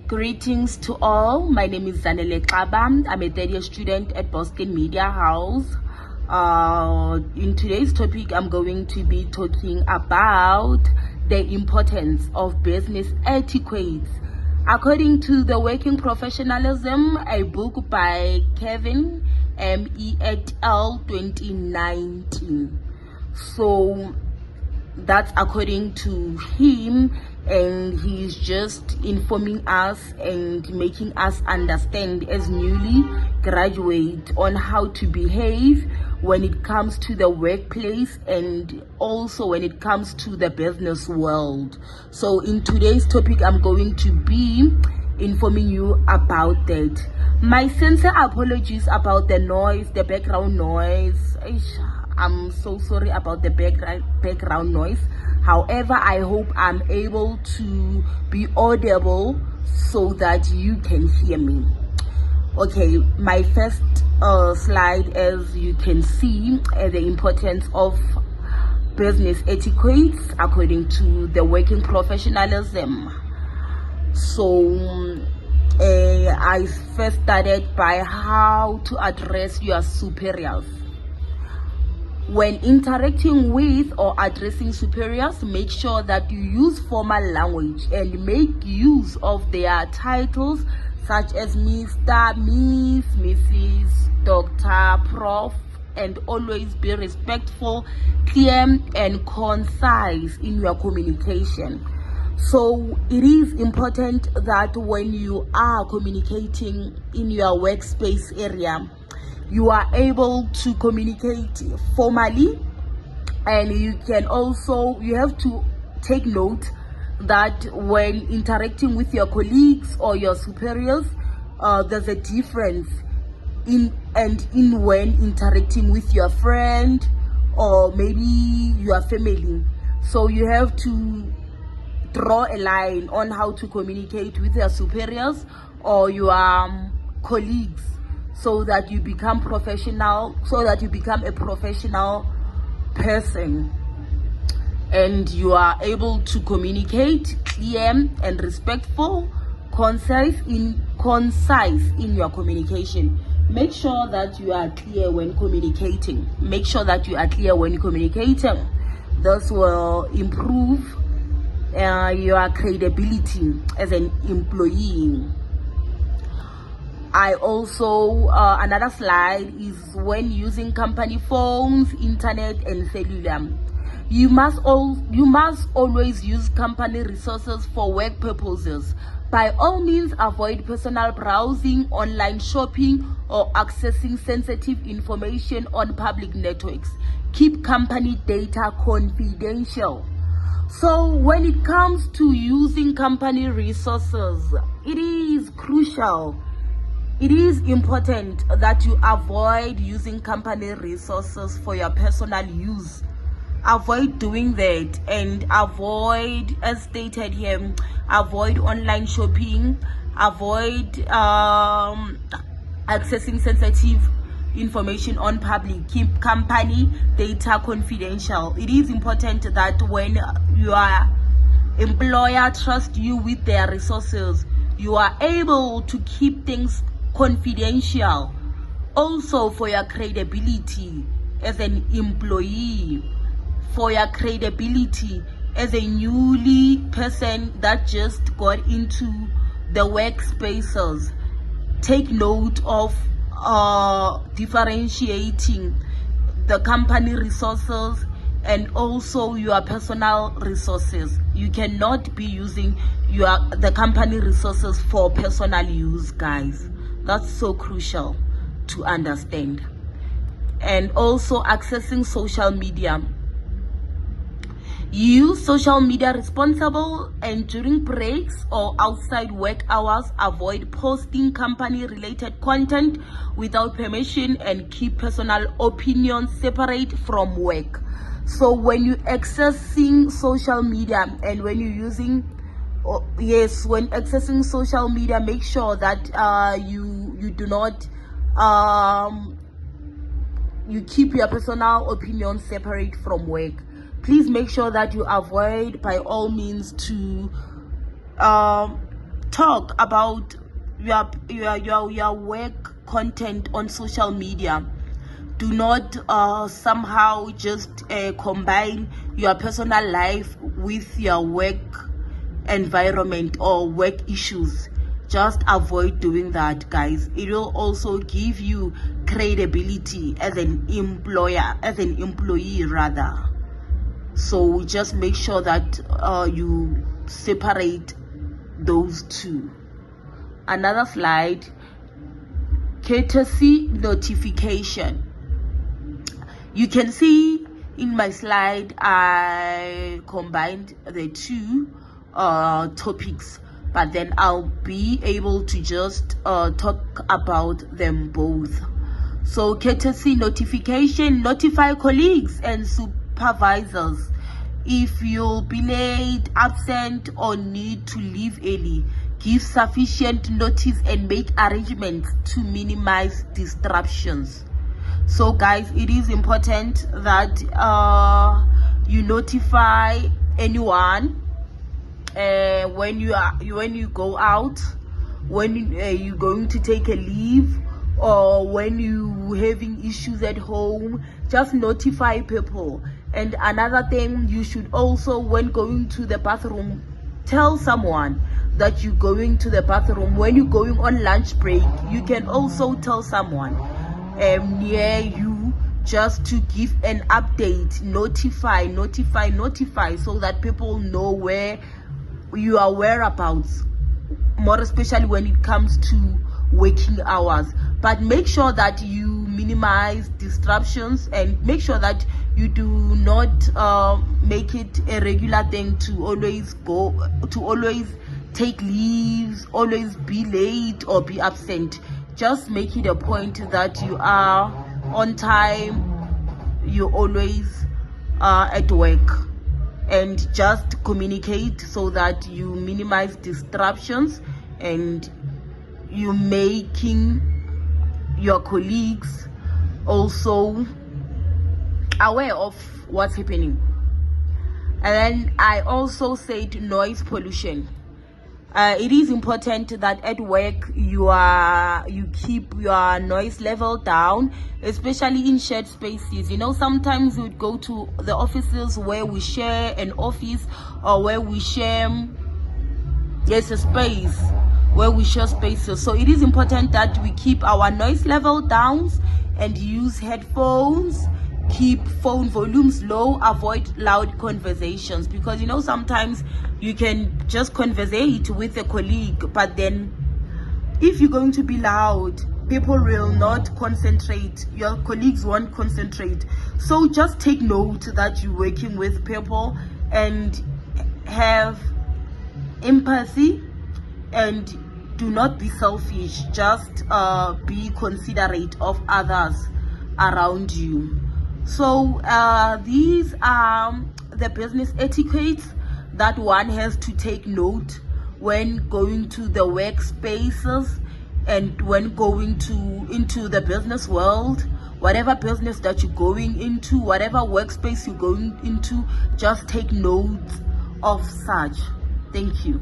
Greetings to all. My name is Zanele Xaba. I'm a third year student at Boston Media House. In today's topic, I'm going to be talking about the importance of business etiquette. According to the Working Professionalism, a book by Kevin M.E. et al. 2019. So that's according to him, and he's just informing us and making us understand as newly graduate on how to behave when it comes to the workplace and also when it comes to the business world. So in today's topic, I'm going to be informing you about that. My sincere apologies about the noise, the background noise. I'm so sorry about the background noise. However, I hope I'm able to be audible so that you can hear me. Okay, my first slide, as you can see, the importance of business etiquette according to the Working Professionalism. So I first started by how to address your superiors. When interacting with or addressing superiors, make sure that you use formal language and make use of their titles such as Mr., Miss, Mrs., Doctor, Prof, and always be respectful, clear, and concise in your communication. So it is important that when you are communicating in your workspace area, you are able to communicate formally, and you have to take note that when interacting with your colleagues or your superiors, there's a difference in when interacting with your friend or maybe your family. So you have to draw a line on how to communicate with your superiors or your colleagues, so that you become professional, so that you become a professional person and you are able to communicate clear and respectful, concise in your communication. Make sure that you are clear when communicating. This will improve your credibility as an employee. I also another slide is when using company phones, internet, and cellular. You must always use company resources for work purposes. By all means, avoid personal browsing, online shopping, or accessing sensitive information on public networks. Keep company data confidential. So when it comes to using company resources, it is crucial. It is important that you avoid using company resources for your personal use. Avoid doing that, and avoid, as stated here, avoid online shopping, avoid accessing sensitive information on public. Keep company data confidential. It is important that when your employer trusts you with their resources, you are able to keep things confidential, also for your credibility as an employee, for your credibility as a newly person that just got into the workspaces. Take note of differentiating the company resources and also your personal resources. You cannot be using the company resources for personal use, guys. That's so crucial to understand. And also accessing social media. Use social media responsible, and during breaks or outside work hours, avoid posting company related content without permission, and keep personal opinions separate from work. So when you accessing social media and when you're using when accessing social media, make sure that you do not you keep your personal opinions separate from work. Please make sure that you avoid by all means to talk talk about your work content on social media, do not somehow just combine your personal life with your work environment or work issues. Just avoid doing that, guys. It will also give you credibility as an employee rather. So just make sure that you separate those two. Another slide, courtesy notification. You can see in my slide I combined the two topics, but then I'll be able to just talk about them both. So courtesy notification: notify colleagues and supervisors if you'll be late, absent, or need to leave early. Give sufficient notice and make arrangements to minimize disruptions. So guys, it is important that you notify anyone when you go out, when you're going to take a leave, or when you having issues at home. Just notify people. And another thing, you should also, when going to the bathroom, tell someone that you're going to the bathroom. When you're going on lunch break, you can also tell someone near you, just to give an update. Notify, so that people know where your whereabouts, more especially when it comes to working hours. But make sure that you minimize disruptions, and make sure that you do not make it a regular thing to always take leaves, always be late or be absent. Just make it a point that you are on time, you always are at work, and just communicate so that you minimize disruptions, and you making your colleagues also aware of what's happening. And then I also said noise pollution. It is important that at work you keep your noise level down, especially in shared spaces. Sometimes we would go to the offices where we share an office, or where we share a space where we share spaces. So it is important that we keep our noise level down and use headphones. Keep phone volumes low, avoid loud conversations, because sometimes you can just conversate with a colleague, but then if you're going to be loud, people will not concentrate, your colleagues won't concentrate. So just take note that you're working with people, and have empathy, and do not be selfish. Just be considerate of others around you. So these are the business etiquettes that one has to take note when going to the workspaces, and when going into the business world. Whatever business that you're going into, whatever workspace you're going into, just take note of such. Thank you.